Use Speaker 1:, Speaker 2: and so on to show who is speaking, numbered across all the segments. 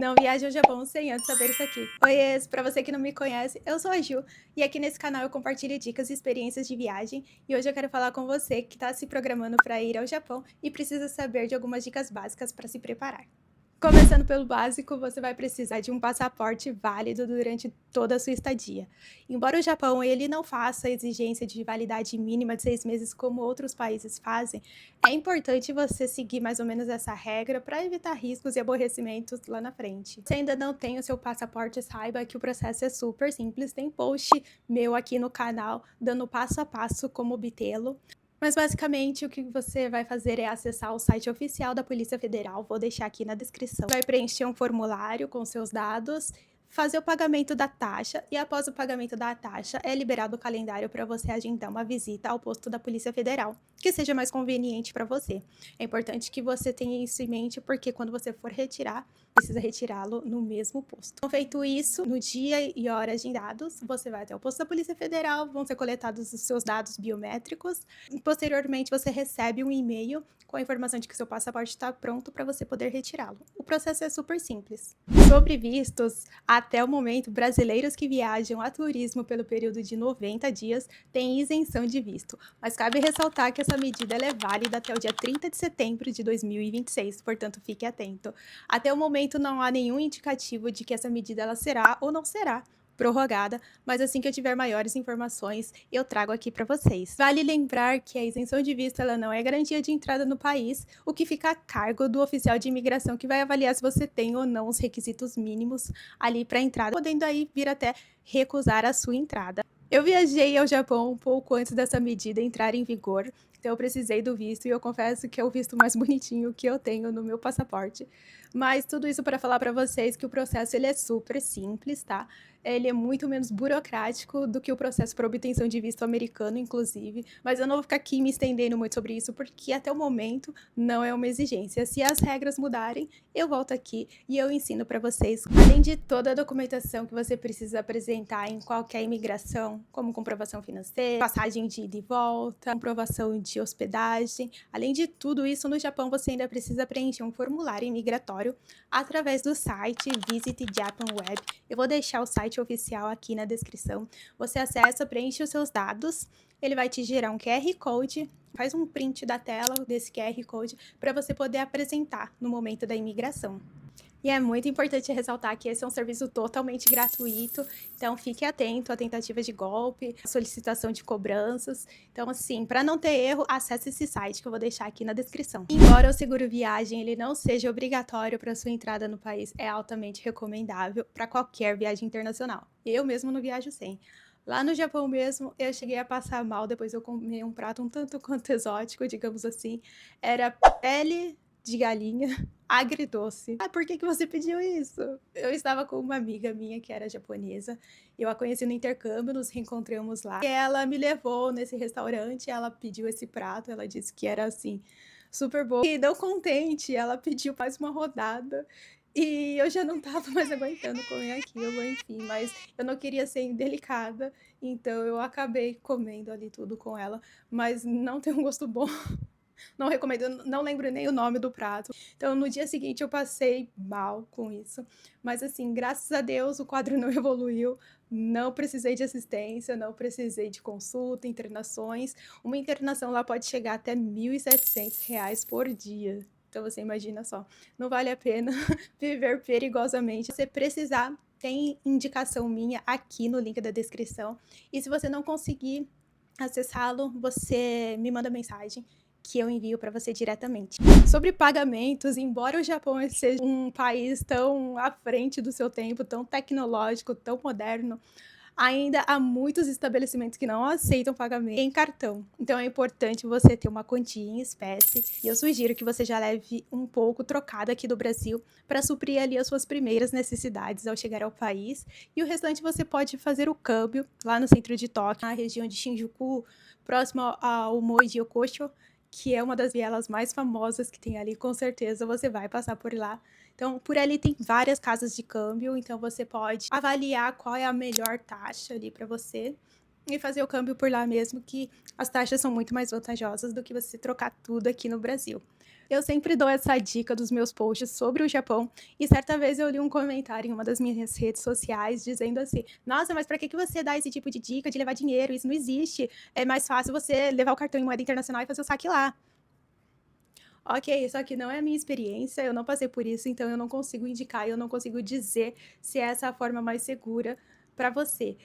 Speaker 1: Não viaje ao Japão sem antes saber isso aqui. Oiê, pra você que não me conhece, eu sou a Ju, e aqui nesse canal eu compartilho dicas e experiências de viagem, e hoje eu quero falar com você que está se programando para ir ao Japão e precisa saber de algumas dicas básicas para se preparar. Começando pelo básico, você vai precisar de um passaporte válido durante toda a sua estadia. Embora o Japão ele não faça a exigência de validade mínima de 6 meses como outros países fazem, é importante você seguir mais ou menos essa regra para evitar riscos e aborrecimentos lá na frente. Se ainda não tem o seu passaporte, saiba que o processo é super simples. Tem post meu aqui no canal dando passo a passo como obtê-lo. Mas basicamente o que você vai fazer é acessar o site oficial da Polícia Federal, vou deixar aqui na descrição. Vai preencher um formulário com seus dados, fazer o pagamento da taxa e após o pagamento da taxa é liberado o calendário para você agendar uma visita ao posto da Polícia Federal, que seja mais conveniente para você. É importante que você tenha isso em mente porque quando você for retirar, precisa retirá-lo no mesmo posto. Então, feito isso, no dia e hora agendados, você vai até o posto da Polícia Federal, vão ser coletados os seus dados biométricos. Posteriormente, você recebe um e-mail com a informação de que seu passaporte está pronto para você poder retirá-lo. O processo é super simples. Sobre vistos, até o momento, brasileiros que viajam a turismo pelo período de 90 dias têm isenção de visto, mas cabe ressaltar que essa medida é válida até o dia 30 de setembro de 2026, portanto fique atento. Até o momento não há nenhum indicativo de que essa medida ela será ou não será prorrogada, mas assim que eu tiver maiores informações, eu trago aqui para vocês. Vale lembrar que a isenção de visto ela não é garantia de entrada no país, o que fica a cargo do oficial de imigração que vai avaliar se você tem ou não os requisitos mínimos ali para entrada, podendo aí vir até recusar a sua entrada. Eu viajei ao Japão um pouco antes dessa medida entrar em vigor, então eu precisei do visto e eu confesso que é o visto mais bonitinho que eu tenho no meu passaporte. Mas tudo isso para falar para vocês que o processo ele é super simples, tá? Ele é muito menos burocrático do que o processo para obtenção de visto americano, inclusive. Mas eu não vou ficar aqui me estendendo muito sobre isso, porque até o momento não é uma exigência. Se as regras mudarem, eu volto aqui e eu ensino para vocês. Além de toda a documentação que você precisa apresentar em qualquer imigração, como comprovação financeira, passagem de ida e volta, comprovação de hospedagem. Além de tudo isso, no Japão você ainda precisa preencher um formulário imigratório através do site Visit Japan Web. Eu vou deixar o site oficial aqui na descrição. Você acessa, preenche os seus dados, ele vai te gerar um QR Code, faz um print da tela desse QR Code para você poder apresentar no momento da imigração. E é muito importante ressaltar que esse é um serviço totalmente gratuito, então fique atento à tentativa de golpe, à solicitação de cobranças. Então, assim, para não ter erro, acesse esse site que eu vou deixar aqui na descrição. Embora o seguro viagem ele não seja obrigatório para sua entrada no país, é altamente recomendável para qualquer viagem internacional. Eu mesmo não viajo sem. Lá no Japão mesmo, eu cheguei a passar mal, depois eu comi um prato um tanto quanto exótico, digamos assim. Era pele de galinha agridoce. Ah, por que você pediu isso? Eu estava com uma amiga minha que era japonesa, eu a conheci no intercâmbio, nos reencontramos lá, e ela me levou nesse restaurante, ela pediu esse prato, ela disse que era assim, super bom, e não contente, ela pediu mais uma rodada, e eu já não tava mais aguentando comer aquilo, enfim, mas eu não queria ser indelicada, então eu acabei comendo ali tudo com ela, mas não tem um gosto bom. Não recomendo, não lembro nem o nome do prato. Então, no dia seguinte, eu passei mal com isso. Mas, assim, graças a Deus, o quadro não evoluiu. Não precisei de assistência, não precisei de consulta, internações. Uma internação lá pode chegar até R$ 1.700 por dia. Então, você imagina só. Não vale a pena viver perigosamente. Se você precisar, tem indicação minha aqui no link da descrição. E se você não conseguir acessá-lo, você me manda mensagem que eu envio para você diretamente. Sobre pagamentos, embora o Japão seja um país tão à frente do seu tempo, tão tecnológico, tão moderno, ainda há muitos estabelecimentos que não aceitam pagamento em cartão. Então é importante você ter uma quantia em espécie e eu sugiro que você já leve um pouco trocado aqui do Brasil para suprir ali as suas primeiras necessidades ao chegar ao país e o restante você pode fazer o câmbio lá no centro de Tóquio, na região de Shinjuku, próximo ao Moji Yokosho, que é uma das vielas mais famosas que tem ali, com certeza você vai passar por lá. Então, por ali tem várias casas de câmbio, então você pode avaliar qual é a melhor taxa ali para você e fazer o câmbio por lá mesmo, que as taxas são muito mais vantajosas do que você trocar tudo aqui no Brasil. Eu sempre dou essa dica dos meus posts sobre o Japão, e certa vez eu li um comentário em uma das minhas redes sociais dizendo assim: "Nossa, mas para que que você dá esse tipo de dica de levar dinheiro? Isso não existe. É mais fácil você levar o cartão em moeda internacional e fazer o saque lá". Ok, só que não é a minha experiência, eu não passei por isso, então eu não consigo indicar, eu não consigo dizer se essa é a forma mais segura para você.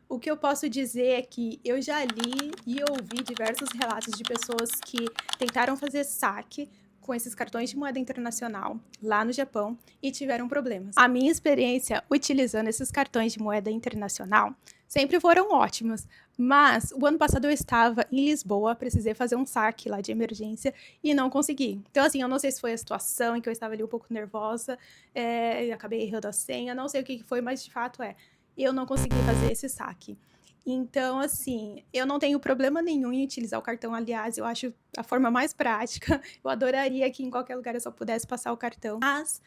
Speaker 1: O que eu posso dizer é que eu já li e ouvi diversos relatos de pessoas que tentaram fazer saque com esses cartões de moeda internacional lá no Japão e tiveram problemas. A minha experiência utilizando esses cartões de moeda internacional sempre foram ótimas, mas o ano passado eu estava em Lisboa, precisei fazer um saque lá de emergência e não consegui. Então, assim, eu não sei se foi a situação em que eu estava ali um pouco nervosa, e acabei errando a senha, não sei o que que foi, mas de fato eu não consegui fazer esse saque. Então, assim, eu não tenho problema nenhum em utilizar o cartão. Aliás, eu acho a forma mais prática. Eu adoraria que em qualquer lugar eu só pudesse passar o cartão. Mas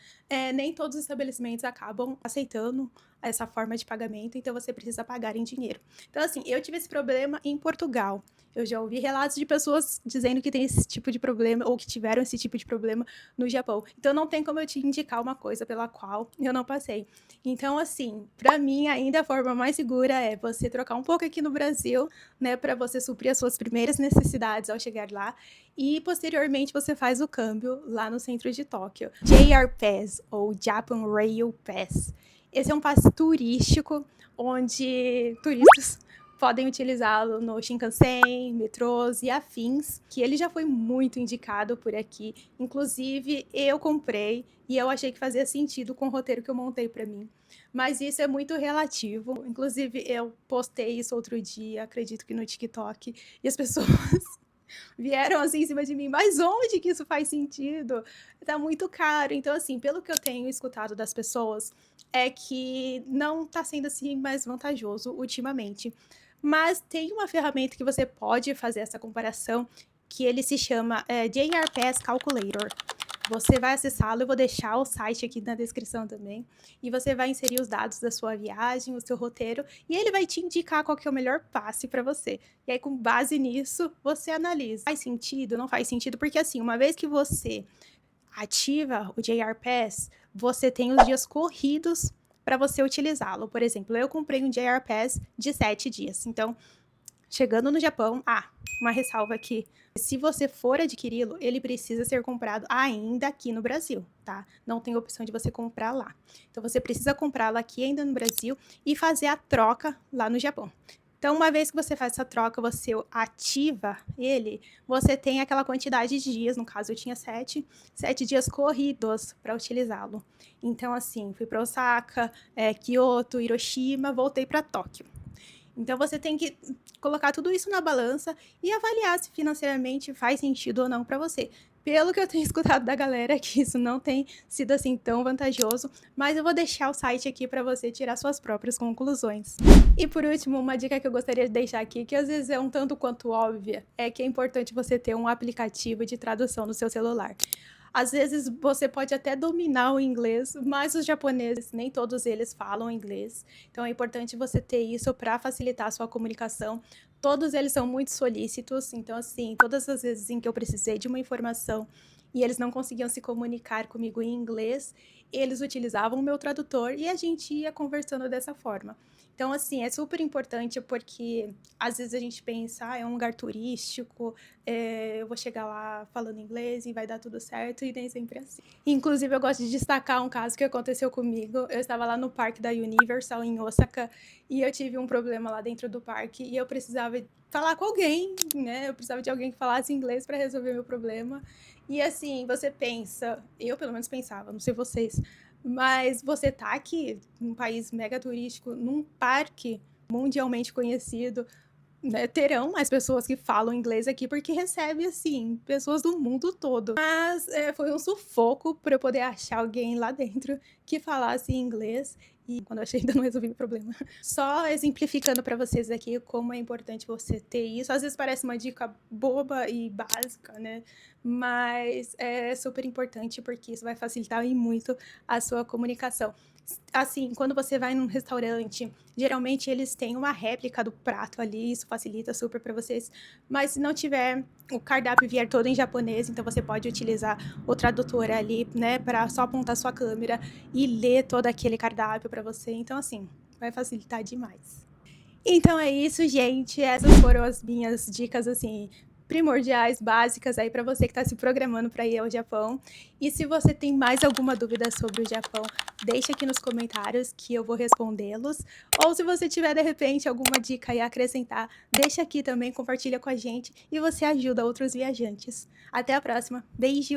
Speaker 1: nem todos os estabelecimentos acabam aceitando essa forma de pagamento, então você precisa pagar em dinheiro. Então, assim, eu tive esse problema em Portugal. Eu já ouvi relatos de pessoas dizendo que tem esse tipo de problema ou que tiveram esse tipo de problema no Japão. Então, não tem como eu te indicar uma coisa pela qual eu não passei. Então, assim, para mim, ainda a forma mais segura é você trocar um pouco aqui no Brasil, né, para você suprir as suas primeiras necessidades ao chegar lá, e posteriormente você faz o câmbio lá no centro de Tóquio. JR Pass, ou Japan Rail Pass. Esse é um passe turístico, onde turistas podem utilizá-lo no Shinkansen, metrôs e afins, que ele já foi muito indicado por aqui. Inclusive, eu comprei e eu achei que fazia sentido com o roteiro que eu montei para mim. Mas isso é muito relativo. Inclusive, eu postei isso outro dia, acredito que no TikTok, e as pessoas vieram assim em cima de mim, mas onde que isso faz sentido? Tá muito caro. Então, assim, pelo que eu tenho escutado das pessoas, é que não tá sendo assim mais vantajoso ultimamente. Mas tem uma ferramenta que você pode fazer essa comparação, que ele se chama JR Pass Calculator. Você vai acessá-lo, eu vou deixar o site aqui na descrição também, e você vai inserir os dados da sua viagem, o seu roteiro, e ele vai te indicar qual que é o melhor passe para você. E aí, com base nisso, você analisa. Faz sentido? Não faz sentido? Porque assim, uma vez que você ativa o JR Pass, você tem os dias corridos para você utilizá-lo. Por exemplo, eu comprei um JR Pass de 7 dias. Então, chegando no Japão, uma ressalva aqui. Se você for adquiri-lo, ele precisa ser comprado ainda aqui no Brasil, tá? Não tem opção de você comprar lá. Então, você precisa comprá-lo aqui ainda no Brasil e fazer a troca lá no Japão. Então, uma vez que você faz essa troca, você ativa ele, você tem aquela quantidade de dias, no caso eu tinha 7 dias corridos para utilizá-lo. Então, assim, fui para Osaka, Kyoto, Hiroshima, voltei para Tóquio. Então, você tem que colocar tudo isso na balança e avaliar se financeiramente faz sentido ou não para você. Pelo que eu tenho escutado da galera, que isso não tem sido assim tão vantajoso, mas eu vou deixar o site aqui para você tirar suas próprias conclusões. E por último, uma dica que eu gostaria de deixar aqui, que às vezes é um tanto quanto óbvia, é que é importante você ter um aplicativo de tradução no seu celular. Às vezes você pode até dominar o inglês, mas os japoneses, nem todos eles falam inglês. Então é importante você ter isso para facilitar a sua comunicação. Todos eles são muito solícitos, então assim, todas as vezes em que eu precisei de uma informação e eles não conseguiam se comunicar comigo em inglês, eles utilizavam o meu tradutor e a gente ia conversando dessa forma. Então, assim, é super importante porque às vezes a gente pensa, é um lugar turístico, eu vou chegar lá falando inglês e vai dar tudo certo, e nem sempre é assim. Inclusive, eu gosto de destacar um caso que aconteceu comigo. Eu estava lá no parque da Universal, em Osaka, e eu tive um problema lá dentro do parque, e eu precisava falar com alguém, né? Eu precisava de alguém que falasse inglês para resolver meu problema. E assim, você pensa, eu pelo menos pensava, não sei vocês, mas você tá aqui, num país mega turístico, num parque mundialmente conhecido, né, terão mais pessoas que falam inglês aqui, porque recebe, assim, pessoas do mundo todo. Mas foi um sufoco para eu poder achar alguém lá dentro que falasse inglês e quando eu achei ainda não resolvi meu problema. Só exemplificando para vocês aqui como é importante você ter isso. Às vezes parece uma dica boba e básica, né? Mas é super importante porque isso vai facilitar e muito a sua comunicação. Assim, quando você vai num restaurante, geralmente eles têm uma réplica do prato ali, isso facilita super para vocês. Mas se não tiver, o cardápio vier todo em japonês, então você pode utilizar o tradutor ali, né, para só apontar sua câmera e ler todo aquele cardápio para você. Então, assim, vai facilitar demais. Então é isso, gente. Essas foram as minhas dicas, assim, primordiais, básicas aí para você que está se programando para ir ao Japão. E se você tem mais alguma dúvida sobre o Japão, deixa aqui nos comentários que eu vou respondê-los. Ou se você tiver, de repente, alguma dica aí a acrescentar, deixa aqui também, compartilha com a gente e você ajuda outros viajantes. Até a próxima. Beijo!